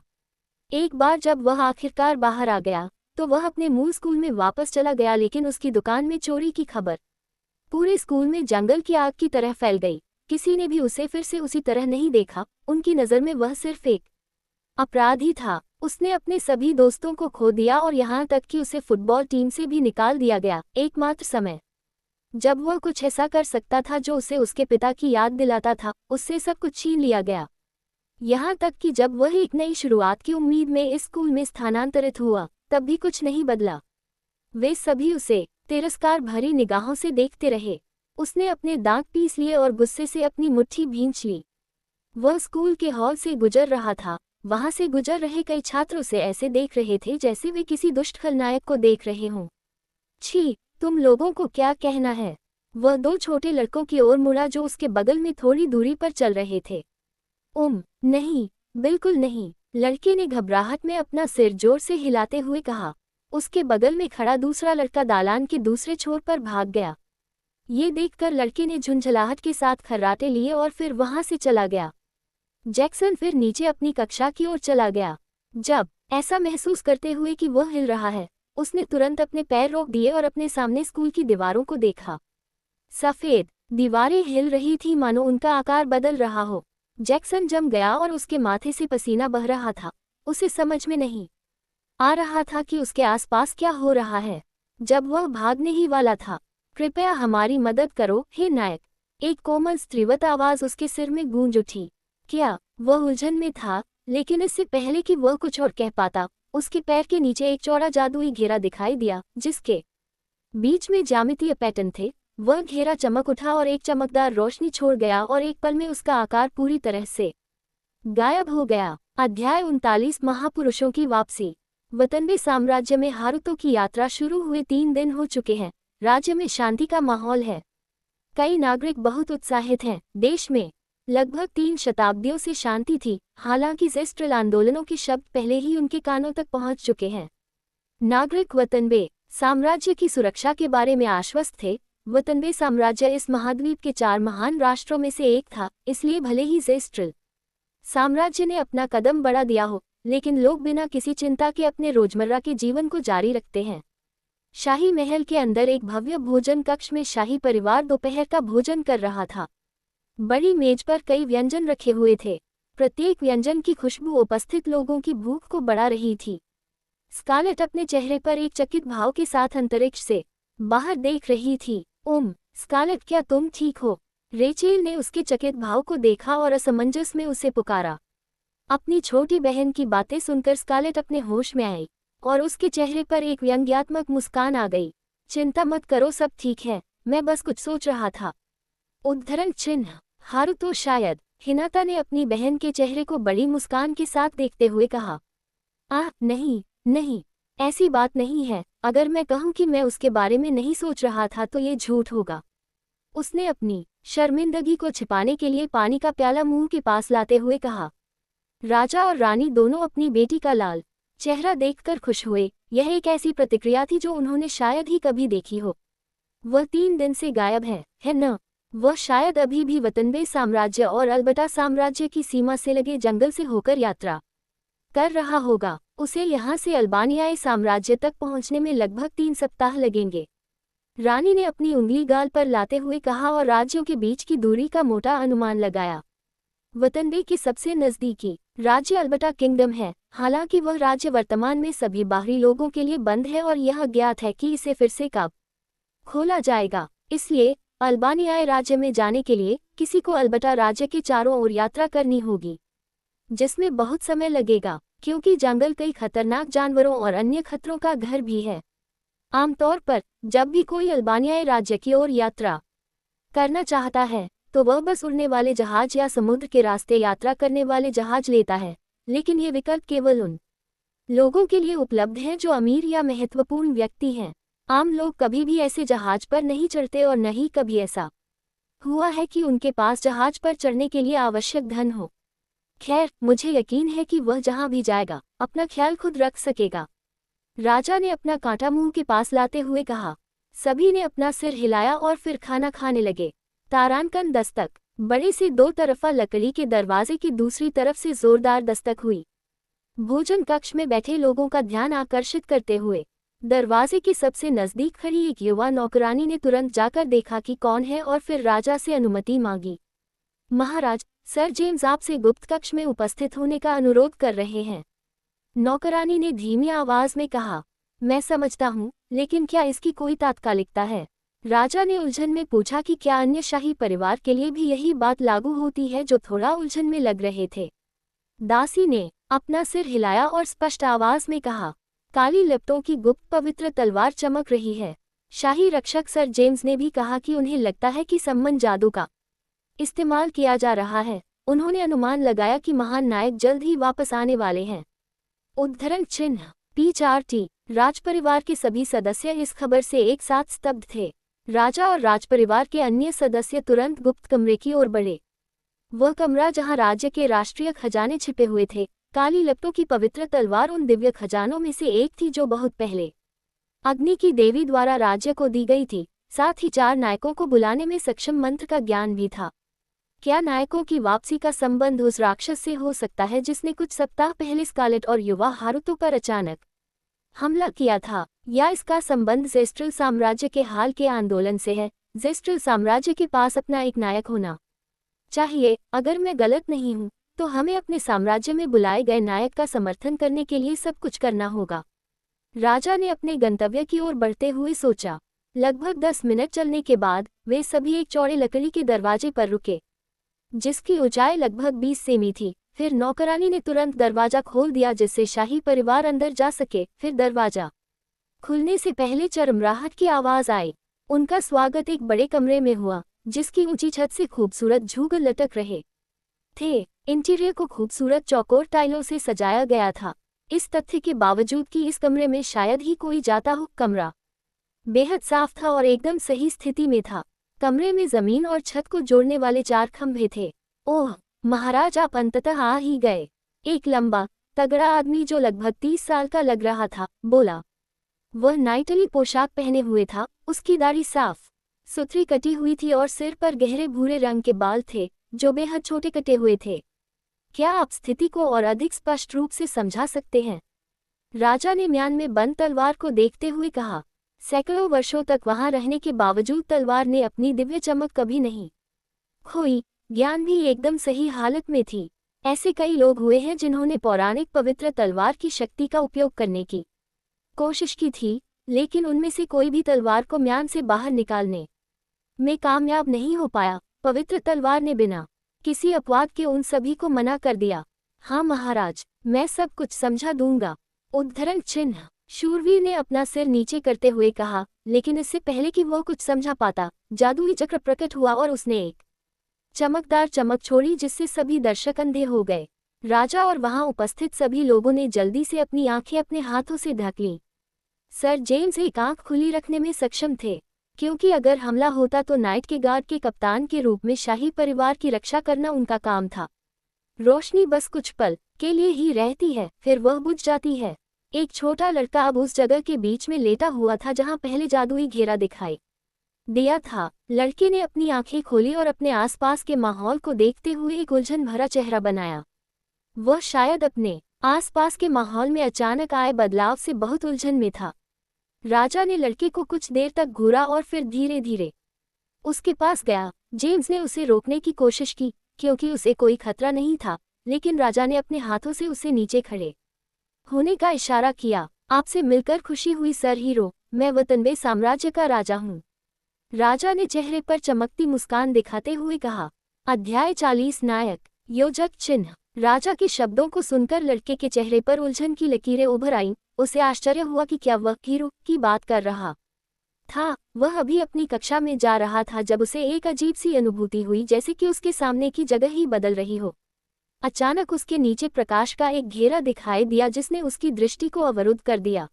एक बार जब वह आखिरकार बाहर आ गया, तो वह अपने मूल स्कूल में वापस चला गया, लेकिन उसकी दुकान में चोरी की खबर पूरे स्कूल में जंगल की आग की तरह फैल गई। किसी ने भी उसे फिर से उसी तरह नहीं देखा। उनकी नज़र में वह सिर्फ एक अपराधी था। उसने अपने सभी दोस्तों को खो दिया और यहाँ तक कि उसे फुटबॉल टीम से भी निकाल दिया गया। एकमात्र समय जब वह कुछ ऐसा कर सकता था जो उसे उसके पिता की याद दिलाता था, उससे सब कुछ छीन लिया गया। यहाँ तक कि जब वह एक नई शुरुआत की उम्मीद में इस स्कूल में स्थानांतरित हुआ, तब भी कुछ नहीं बदला। वे सभी उसे तिरस्कार भरी निगाहों से देखते रहे। उसने अपने दांत पीस लिए और गुस्से से अपनी मुट्ठी भींच ली। वह स्कूल के हॉल से गुजर रहा था। वहां से गुजर रहे कई छात्र उसे ऐसे देख रहे थे जैसे वे किसी दुष्ट खलनायक को देख रहे हों। छी, तुम लोगों को क्या कहना है? वह 2 छोटे लड़कों की ओर मुड़ा जो उसके बगल में थोड़ी दूरी पर चल रहे थे। नहीं, बिल्कुल नहीं, लड़के ने घबराहट में अपना सिर जोर से हिलाते हुए कहा। उसके बगल में खड़ा दूसरा लड़का दालान के दूसरे छोर पर भाग गया। ये देखकर लड़के ने झुंझलाहट के साथ खर्राटे लिए और फिर वहां से चला गया। जैक्सन फिर नीचे अपनी कक्षा की ओर चला गया। जब ऐसा महसूस करते हुए कि वह हिल रहा है, उसने तुरंत अपने पैर रोक दिए और अपने सामने स्कूल की दीवारों को देखा। सफेद दीवारें हिल रही थी, मानो उनका आकार बदल रहा हो। जैक्सन जम गया और उसके माथे से पसीना बह रहा था। उसे समझ में नहीं आ रहा था कि उसके आसपास क्या हो रहा है। जब वह भागने ही वाला था, कृपया हमारी मदद करो हे नायक, एक कोमल स्त्रीवत आवाज उसके सिर में गूंज उठी। क्या वह उलझन में था? लेकिन इससे पहले कि वह कुछ और कह पाता, उसके पैर के नीचे एक चौड़ा जादुई घेरा दिखाई दिया, जिसके बीच में ज्यामितीय पैटर्न थे। वह घेरा चमक उठा और एक चमकदार रोशनी छोड़ गया और एक पल में उसका आकार पूरी तरह से गायब हो गया। अध्याय 39 महापुरुषों की वापसी। वतनबे साम्राज्य में हारुतो की यात्रा शुरू हुए 3 दिन हो चुके हैं। राज्य में शांति का माहौल है। कई नागरिक बहुत उत्साहित हैं। देश में लगभग 3 शताब्दियों से शांति थी, हालांकि ज़ेस्ट्रल आंदोलनों के शब्द पहले ही उनके कानों तक पहुंच चुके हैं। नागरिक वतनबे साम्राज्य की सुरक्षा के बारे में आश्वस्त थे। वतनबे साम्राज्य इस महाद्वीप के 4 महान राष्ट्रों में से एक था, इसलिए भले ही ज़ेस्ट्रल साम्राज्य ने अपना कदम बढ़ा दिया हो, लेकिन लोग बिना किसी चिंता के अपने रोजमर्रा के जीवन को जारी रखते हैं। शाही महल के अंदर एक भव्य भोजन कक्ष में शाही परिवार दोपहर का भोजन कर रहा था। बड़ी मेज पर कई व्यंजन रखे हुए थे। प्रत्येक व्यंजन की खुशबू उपस्थित लोगों की भूख को बढ़ा रही थी। स्कारलेट अपने चेहरे पर एक चकित भाव के साथ अंतरिक्ष से बाहर देख रही थी। स्कारलेट, क्या तुम ठीक हो? रेचेल ने उसके चकित भाव को देखा और असमंजस में उसे पुकारा। अपनी छोटी बहन की बातें सुनकर स्कारलेट अपने होश में आई और उसके चेहरे पर एक व्यंग्यात्मक मुस्कान आ गई। चिंता मत करो, सब ठीक है, मैं बस कुछ सोच रहा था। उद्धरण चिन्ह हारुतो शायद, हिनाता ने अपनी बहन के चेहरे को बड़ी मुस्कान के साथ देखते हुए कहा। नहीं नहीं, ऐसी बात नहीं है। अगर मैं कहूं कि मैं उसके बारे में नहीं सोच रहा था तो ये झूठ होगा। उसने अपनी शर्मिंदगी को छिपाने के लिए पानी का प्याला मुंह के पास लाते हुए कहा। राजा और रानी दोनों अपनी बेटी का लाल चेहरा देखकर खुश हुए। यह एक ऐसी प्रतिक्रिया थी जो उन्होंने शायद ही कभी देखी हो। वह 3 दिन से गायब है न? वह शायद अभी भी वतनबे साम्राज्य और अल्बर्टा साम्राज्य की सीमा से लगे जंगल से होकर यात्रा कर रहा होगा। उसे यहाँ से अल्बानियाई साम्राज्य तक पहुँचने में लगभग 3 सप्ताह लगेंगे। रानी ने अपनी उंगली गाल पर लाते हुए कहा और राज्यों के बीच की दूरी का मोटा अनुमान लगाया। वतनबे के सबसे नज़दीकी राज्य अल्बर्टा किंगडम है। हालांकि वह राज्य वर्तमान में सभी बाहरी लोगों के लिए बंद है और यह अज्ञात है कि इसे फिर से कब खोला जाएगा। इसलिए अल्बानियाई राज्य में जाने के लिए किसी को अल्बर्टा राज्य के चारों ओर यात्रा करनी होगी, जिसमें बहुत समय लगेगा, क्योंकि जंगल कई खतरनाक जानवरों और अन्य खतरों का घर भी है। आमतौर पर जब भी कोई अल्बानियाई राज्य की ओर यात्रा करना चाहता है तो वह बस उड़ने वाले जहाज या समुद्र के रास्ते यात्रा करने वाले जहाज लेता है, लेकिन ये विकल्प केवल उन लोगों के लिए उपलब्ध हैं जो अमीर या महत्वपूर्ण व्यक्ति हैं। आम लोग कभी भी ऐसे जहाज पर नहीं चढ़ते और न ही कभी ऐसा हुआ है कि उनके पास जहाज पर चढ़ने के लिए आवश्यक धन हो। खैर, मुझे यकीन है कि वह जहां भी जाएगा अपना ख्याल खुद रख सकेगा। राजा ने अपना कांटा मुंह के पास लाते हुए कहा। सभी ने अपना सिर हिलाया और फिर खाना खाने लगे। तारांकन दस्तक। बड़े से 2 तरफा लकड़ी के दरवाजे की दूसरी तरफ से जोरदार दस्तक हुई। भोजन कक्ष में बैठे लोगों का ध्यान आकर्षित करते हुए दरवाजे के सबसे नजदीक खड़ी एक युवा नौकरानी ने तुरंत जाकर देखा कि कौन है और फिर राजा से अनुमति मांगी। महाराज, सर जेम्स आपसे गुप्त कक्ष में उपस्थित होने का अनुरोध कर रहे हैं, नौकरानी ने धीमी आवाज में कहा। मैं समझता हूँ, लेकिन क्या इसकी कोई तात्कालिकता है? राजा ने उलझन में पूछा कि क्या अन्य शाही परिवार के लिए भी यही बात लागू होती है, जो थोड़ा उलझन में लग रहे थे। दासी ने अपना सिर हिलाया और स्पष्ट आवाज में कहा। काली लिप्टों की गुप्त पवित्र तलवार चमक रही है। शाही रक्षक सर जेम्स ने भी कहा कि उन्हें लगता है कि सम्मन जादू का इस्तेमाल किया जा रहा है। उन्होंने अनुमान लगाया कि महान नायक जल्द ही वापस आने वाले हैं। उद्धरण चिन्ह PRT। राजपरिवार के सभी सदस्य इस खबर से एक साथ स्तब्ध थे। राजा और राजपरिवार के अन्य सदस्य तुरंत गुप्त कमरे की ओर बढ़े। वह कमरा जहां राज्य के राष्ट्रीय खजाने छिपे हुए थे। काली लिप्टों की पवित्र तलवार उन दिव्य खजानों में से एक थी जो बहुत पहले अग्नि की देवी द्वारा राज्य को दी गई थी। साथ ही 4 नायकों को बुलाने में सक्षम मंत्र का ज्ञान भी था। क्या नायकों की वापसी का संबंध उस राक्षस से हो सकता है जिसने कुछ सप्ताह पहले स्कारलेट और युवा हारुतो पर अचानक हमला किया था, या इसका संबंध ज़ेस्ट्रल साम्राज्य के हाल के आंदोलन से है? ज़ेस्ट्रल साम्राज्य के पास अपना एक नायक होना चाहिए। अगर मैं गलत नहीं हूँ तो हमें अपने साम्राज्य में बुलाए गए नायक का समर्थन करने के लिए सब कुछ करना होगा। राजा ने अपने गंतव्य की ओर बढ़ते हुए सोचा। लगभग 10 मिनट चलने के बाद वे सभी एक चौड़े लकड़ी के दरवाजे पर रुके, जिसकी ऊंचाई लगभग 20 सेमी थी। फिर नौकरानी ने तुरंत दरवाजा खोल दिया जिससे शाही परिवार अंदर जा सके। फिर दरवाजा खुलने से पहले चरमराहट की आवाज आई। उनका स्वागत एक बड़े कमरे में हुआ, जिसकी ऊंची छत से खूबसूरत झूमर लटक रहे थे। इंटीरियर को खूबसूरत चौकोर टाइलों से सजाया गया था, इस तथ्य के बावजूद कि इस कमरे में शायद ही कोई जाता हो। कमरा बेहद साफ था और एकदम सही स्थिति में था। कमरे में जमीन और छत को जोड़ने वाले 4 खंभे थे। ओह महाराज, आप अंततः आ ही गए। एक लंबा तगड़ा आदमी जो लगभग 30 साल का लग रहा था बोला। वह नाइटली पोशाक पहने हुए था। उसकी दाढ़ी साफ सुथरी कटी हुई थी और सिर पर गहरे भूरे रंग के बाल थे जो बेहद छोटे कटे हुए थे। क्या आप स्थिति को और अधिक स्पष्ट रूप से समझा सकते हैं? राजा ने म्यान में बंद तलवार को देखते हुए कहा। सैकड़ों वर्षों तक वहां रहने के बावजूद तलवार ने अपनी दिव्य चमक कभी नहीं खोई। ज्ञान भी एकदम सही हालत में थी। ऐसे कई लोग हुए हैं जिन्होंने पौराणिक पवित्र तलवार की शक्ति का उपयोग करने की कोशिश की थी, लेकिन उनमें से कोई भी तलवार को म्यान से बाहर निकालने में कामयाब नहीं हो पाया। पवित्र तलवार ने बिना किसी अपवाद के उन सभी को मना कर दिया। हाँ महाराज, मैं सब कुछ समझा दूंगा। उद्धरण चिन्ह। शूरवीर ने अपना सिर नीचे करते हुए कहा, लेकिन इससे पहले कि वह कुछ समझा पाता, जादुई चक्र प्रकट हुआ और उसने एक चमकदार चमक छोड़ी जिससे सभी दर्शक अंधे हो गए। राजा और वहां उपस्थित सभी लोगों ने जल्दी से अपनी आंखें अपने हाथों से ढक लीं। सर जेम्स एक आंख खुली रखने में सक्षम थे, क्योंकि अगर हमला होता तो नाइट के गार्ड के कप्तान के रूप में शाही परिवार की रक्षा करना उनका काम था। रोशनी बस कुछ पल के लिए ही रहती है, फिर वह बुझ जाती है। एक छोटा लड़का अब उस जगह के बीच में लेटा हुआ था जहां पहले जादुई घेरा दिखाई दिया था। लड़के ने अपनी आंखें खोली और अपने आसपास के माहौल को देखते हुए एक उलझन भरा चेहरा बनाया। वह शायद अपने आसपास के माहौल में अचानक आए बदलाव से बहुत उलझन में था। राजा ने लड़के को कुछ देर तक घूरा और फिर धीरे धीरे उसके पास गया। जेम्स ने उसे रोकने की कोशिश की क्योंकि उसे कोई खतरा नहीं था, लेकिन राजा ने अपने हाथों से उसे नीचे खड़े होने का इशारा किया। आपसे मिलकर खुशी हुई सर हीरो, मैं वतनबे साम्राज्य का राजा हूँ। राजा ने चेहरे पर चमकती मुस्कान दिखाते हुए कहा। अध्याय 40 नायक योजक चिन्ह। राजा के शब्दों को सुनकर लड़के के चेहरे पर उलझन की लकीरें उभर आईं। उसे आश्चर्य हुआ कि क्या वह हीरो की बात कर रहा था। वह अभी अपनी कक्षा में जा रहा था जब उसे एक अजीब सी अनुभूति हुई, जैसे कि उसके सामने की जगह ही बदल रही हो। अचानक उसके नीचे प्रकाश का एक घेरा दिखाई दिया जिसने उसकी दृष्टि को अवरुद्ध कर दिया।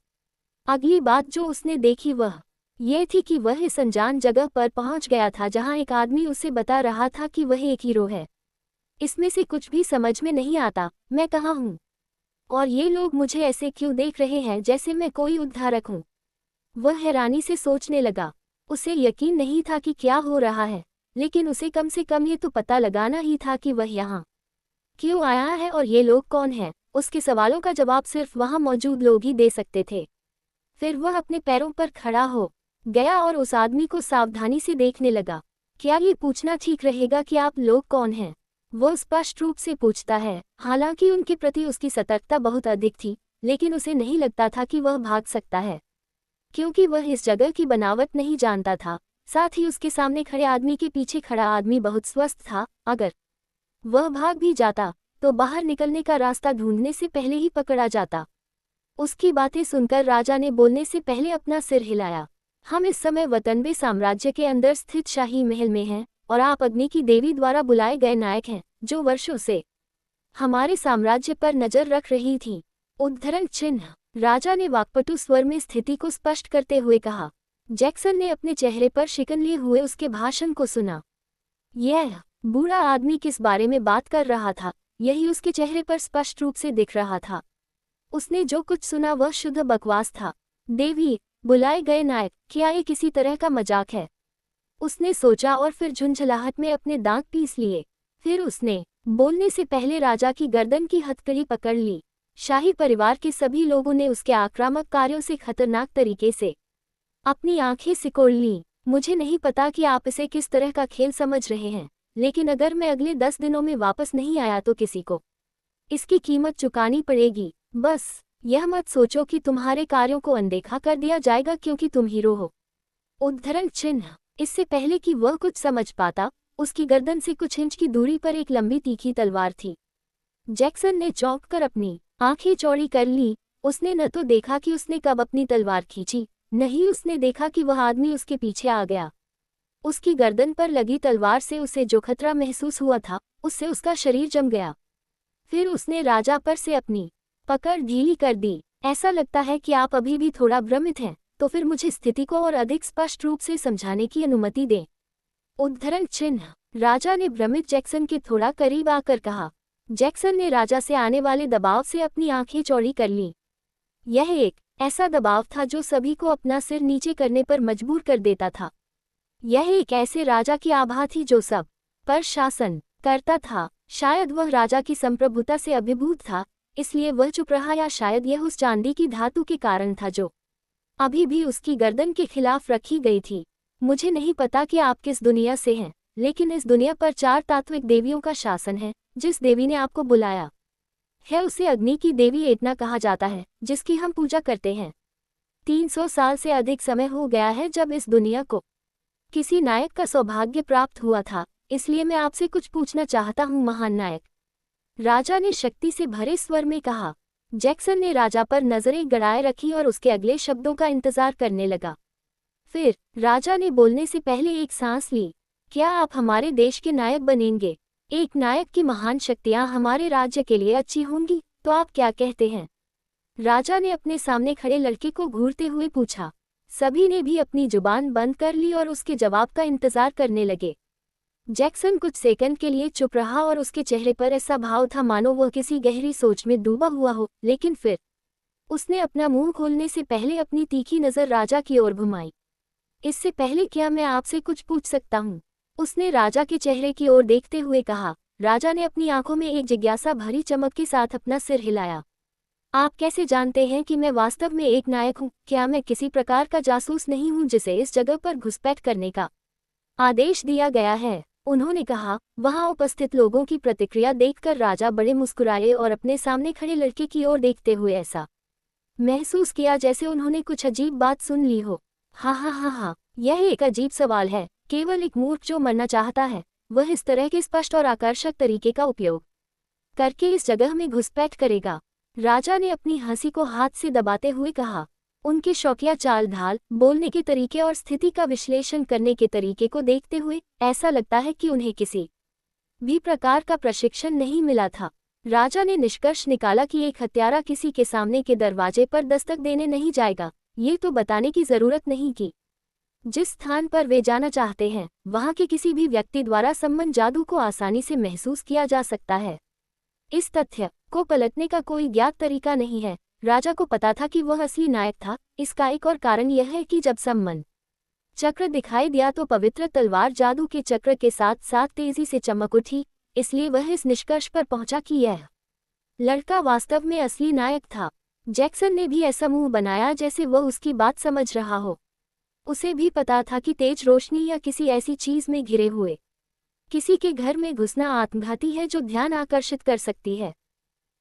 अगली बात जो उसने देखी वह ये थी कि वह इस अनजान जगह पर पहुंच गया था जहां एक आदमी उसे बता रहा था कि वह एक हीरो है। इसमें से कुछ भी समझ में नहीं आता। मैं कहाँ हूँ और ये लोग मुझे ऐसे क्यों देख रहे हैं जैसे मैं कोई उद्धारक हूँ। वह हैरानी से सोचने लगा। उसे यकीन नहीं था कि क्या हो रहा है, लेकिन उसे कम से कम ये तो पता लगाना ही था कि वह यहाँ क्यों आया है और ये लोग कौन हैं। उसके सवालों का जवाब सिर्फ वहाँ मौजूद लोग ही दे सकते थे। फिर वह अपने पैरों पर खड़ा हो गया और उस आदमी को सावधानी से देखने लगा। क्या ये पूछना ठीक रहेगा कि आप लोग कौन हैं? वह स्पष्ट रूप से पूछता है। हालांकि उनके प्रति उसकी सतर्कता बहुत अधिक थी, लेकिन उसे नहीं लगता था कि वह भाग सकता है, क्योंकि वह इस जगह की बनावट नहीं जानता था। साथ ही उसके सामने खड़े आदमी के पीछे खड़ा आदमी बहुत स्वस्थ था। अगर वह भाग भी जाता तो बाहर निकलने का रास्ता ढूंढने से पहले ही पकड़ा जाता। उसकी बातें सुनकर राजा ने बोलने से पहले अपना सिर हिलाया। हम इस समय वतनबे साम्राज्य के अंदर स्थित शाही महल में हैं और आप अग्नि की देवी द्वारा बुलाए गए नायक हैं जो वर्षों से हमारे साम्राज्य पर नजर रख रही थी। उद्धरण चिन्ह। राजा ने वाक्पटु स्वर में स्थिति को स्पष्ट करते हुए कहा। जैक्सन ने अपने चेहरे पर शिकन लिए हुए उसके भाषण को सुना। यह बूढ़ा आदमी किस बारे में बात कर रहा था, यही उसके चेहरे पर स्पष्ट रूप से दिख रहा था। उसने जो कुछ सुना वह शुद्ध बकवास था। देवी, बुलाए गए नायक, क्या ये किसी तरह का मजाक है? उसने सोचा और फिर झुंझलाहट में अपने दांत पीस लिए। फिर उसने बोलने से पहले राजा की गर्दन की हथकड़ी पकड़ ली। शाही परिवार के सभी लोगों ने उसके आक्रामक कार्यों से खतरनाक तरीके से अपनी आंखें सिकोड़ लीं। मुझे नहीं पता कि आप इसे किस तरह का खेल समझ रहे हैं, लेकिन अगर मैं अगले 10 दिनों में वापस नहीं आया तो किसी को इसकी कीमत चुकानी पड़ेगी। बस यह मत सोचो कि तुम्हारे कार्यों को अनदेखा कर दिया जाएगा क्योंकि तुम हीरो हो। उद्धरण चिन्ह। इससे पहले कि वह कुछ समझ पाता, उसकी गर्दन से कुछ इंच की दूरी पर एक लंबी तीखी तलवार थी। जैक्सन ने चौंक कर अपनी आंखें चौड़ी कर ली। उसने न तो देखा कि उसने कब अपनी तलवार खींची, नहीं उसने देखा कि वह आदमी उसके पीछे आ गया। उसकी गर्दन पर लगी तलवार से उसे जो खतरा महसूस हुआ था, उससे उसका शरीर जम गया। फिर उसने राजा पर से अपनी पकड़ ढीली कर दी। ऐसा लगता है कि आप अभी भी थोड़ा भ्रमित हैं, तो फिर मुझे स्थिति को और अधिक स्पष्ट रूप से समझाने की अनुमति दें। उद्धरण चिन्ह। राजा ने भ्रमित जैक्सन के थोड़ा करीब आकर कहा। जैक्सन ने राजा से आने वाले दबाव से अपनी आंखें चौड़ी कर लीं। यह एक ऐसा दबाव था जो सभी को अपना सिर नीचे करने पर मजबूर कर देता था। यह एक ऐसे राजा की आभा थी जो सब पर शासन करता था। शायद वह राजा की संप्रभुता से अभिभूत था, इसलिए वह चुप रहा, या शायद यह उस चांदी की धातु के कारण था जो अभी भी उसकी गर्दन के खिलाफ रखी गई थी। मुझे नहीं पता कि आप किस दुनिया से हैं, लेकिन इस दुनिया पर 4 तात्विक देवियों का शासन है। जिस देवी ने आपको बुलाया है उसे अग्नि की देवी एतना कहा जाता है, जिसकी हम पूजा करते हैं। 300 साल से अधिक समय हो गया है जब इस दुनिया को किसी नायक का सौभाग्य प्राप्त हुआ था, इसलिए मैं आपसे कुछ पूछना चाहता हूँ महान नायक, राजा ने शक्ति से भरे स्वर में कहा। जैक्सन ने राजा पर नजरें गड़ाए रखी और उसके अगले शब्दों का इंतजार करने लगा। फिर राजा ने बोलने से पहले एक सांस ली। क्या आप हमारे देश के नायक बनेंगे? एक नायक की महान शक्तियां हमारे राज्य के लिए अच्छी होंगी, तो आप क्या कहते हैं? राजा ने अपने सामने खड़े लड़के को घूरते हुए पूछा। सभी ने भी अपनी जुबान बंद कर ली और उसके जवाब का इंतजार करने लगे। जैक्सन कुछ सेकंड के लिए चुप रहा और उसके चेहरे पर ऐसा भाव था मानो वह किसी गहरी सोच में डूबा हुआ हो, लेकिन फिर उसने अपना मुंह खोलने से पहले अपनी तीखी नज़र राजा की ओर घुमाई। इससे पहले क्या मैं आपसे कुछ पूछ सकता हूँ? उसने राजा के चेहरे की ओर देखते हुए कहा। राजा ने अपनी आंखों में एक जिज्ञासा भरी चमक के साथ अपना सिर हिलाया। आप कैसे जानते हैं कि मैं वास्तव में एक नायक हूँ? क्या मैं किसी प्रकार का जासूस नहीं हूँ जिसे इस जगह पर घुसपैठ करने का आदेश दिया गया है? उन्होंने कहा। वहां उपस्थित लोगों की प्रतिक्रिया देखकर राजा बड़े मुस्कुराए और अपने सामने खड़े लड़के की ओर देखते हुए ऐसा महसूस किया जैसे उन्होंने कुछ अजीब बात सुन ली हो। हाँ, यह एक अजीब सवाल है। केवल एक मूर्ख जो मरना चाहता है, वह इस तरह के स्पष्ट और आकर्षक तरीके का उपयोग करके इस जगह में घुसपैठ करेगा। राजा ने अपनी हंसी को हाथ से दबाते हुए कहा। उनके शौकिया चाल ढाल, बोलने के तरीके और स्थिति का विश्लेषण करने के तरीके को देखते हुए ऐसा लगता है कि उन्हें किसी भी प्रकार का प्रशिक्षण नहीं मिला था। राजा ने निष्कर्ष निकाला कि एक हत्यारा किसी के सामने के दरवाजे पर दस्तक देने नहीं जाएगा। ये तो बताने की जरूरत नहीं कि जिस स्थान पर वे जाना चाहते हैं, वहां के किसी भी व्यक्ति द्वारा संबंध जादू को आसानी से महसूस किया जा सकता है। इस तथ्य को पलटने का कोई ज्ञात तरीका नहीं है। राजा को पता था कि वह असली नायक था। इसका एक और कारण यह है कि जब सम्मन चक्र दिखाई दिया तो पवित्र तलवार जादू के चक्र के साथ साथ तेजी से चमक उठी, इसलिए वह इस निष्कर्ष पर पहुंचा कि यह लड़का वास्तव में असली नायक था। जैक्सन ने भी ऐसा मुंह बनाया जैसे वह उसकी बात समझ रहा हो। उसे भी पता था कि तेज रोशनी या किसी ऐसी चीज में घिरे हुए किसी के घर में घुसना आत्मघाती है जो ध्यान आकर्षित कर सकती है।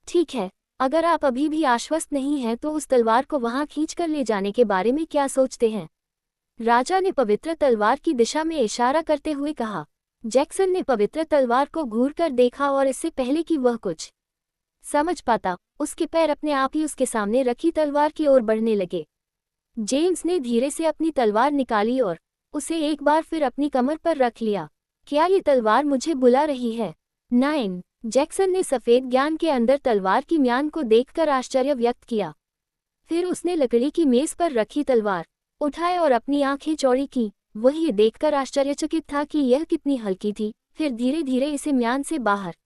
ठीक है, अगर आप अभी भी आश्वस्त नहीं हैं तो उस तलवार को वहां खींचकर ले जाने के बारे में क्या सोचते हैं? राजा ने पवित्र तलवार की दिशा में इशारा करते हुए कहा। जैक्सन ने पवित्र तलवार को घूरकर देखा और इससे पहले कि वह कुछ समझ पाता, उसके पैर अपने आप ही उसके सामने रखी तलवार की ओर बढ़ने लगे। जेम्स ने धीरे से अपनी तलवार निकाली और उसे एक बार फिर अपनी कमर पर रख लिया। क्या ये तलवार मुझे बुला रही है? 9। जैक्सन ने सफेद ज्ञान के अंदर तलवार की म्यान को देखकर आश्चर्य व्यक्त किया। फिर उसने लकड़ी की मेज पर रखी तलवार उठाए और अपनी आंखें चौड़ी की। वह ये देखकर आश्चर्यचकित था कि यह कितनी हल्की थी। फिर धीरे धीरे इसे म्यान से बाहर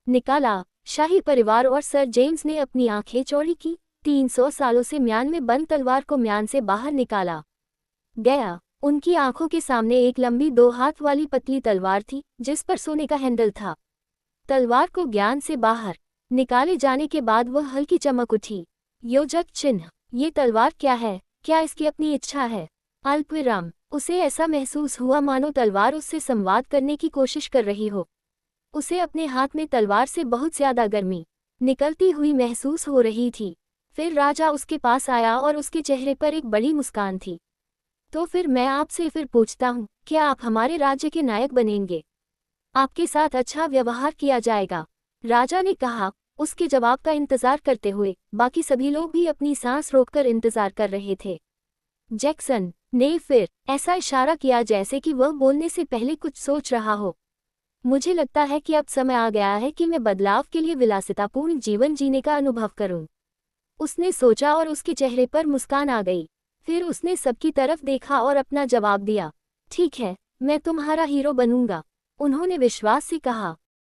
निकाला। शाही परिवार और सर जेम्स ने अपनी आंखें चौड़ी की। 300 सालों से म्यान में बंद तलवार को म्यान से बाहर निकाला गया। उनकी आंखों के सामने एक लंबी 2 हाथ वाली पतली तलवार थी जिस पर सोने का हैंडल था। तलवार को ज्ञान से बाहर निकाले जाने के बाद वह हल्की चमक उठी। योजक चिन्ह, ये तलवार क्या है? क्या इसकी अपनी इच्छा है? अल्पविराम, उसे ऐसा महसूस हुआ मानो तलवार उससे संवाद करने की कोशिश कर रही हो। उसे अपने हाथ में तलवार से बहुत ज्यादा गर्मी निकलती हुई महसूस हो रही थी। फिर राजा उसके पास आया और उसके चेहरे पर एक बड़ी मुस्कान थी। तो फिर मैं आपसे फिर पूछता हूँ, क्या आप हमारे राज्य के नायक बनेंगे? आपके साथ अच्छा व्यवहार किया जाएगा? राजा ने कहा। उसके जवाब का इंतजार करते हुए बाकी सभी लोग भी अपनी सांस रोककर इंतजार कर रहे थे। जैक्सन ने फिर ऐसा इशारा किया जैसे कि वह बोलने से पहले कुछ सोच रहा हो। मुझे लगता है कि अब समय आ गया है कि मैं बदलाव के लिए विलासितापूर्ण जीवन जीने का अनुभव करूं। उसने सोचा और उसके चेहरे पर मुस्कान आ गई। फिर उसने सबकी तरफ देखा और अपना जवाब दिया। ठीक है, मैं तुम्हारा हीरो बनूंगा, उन्होंने विश्वास से कहा।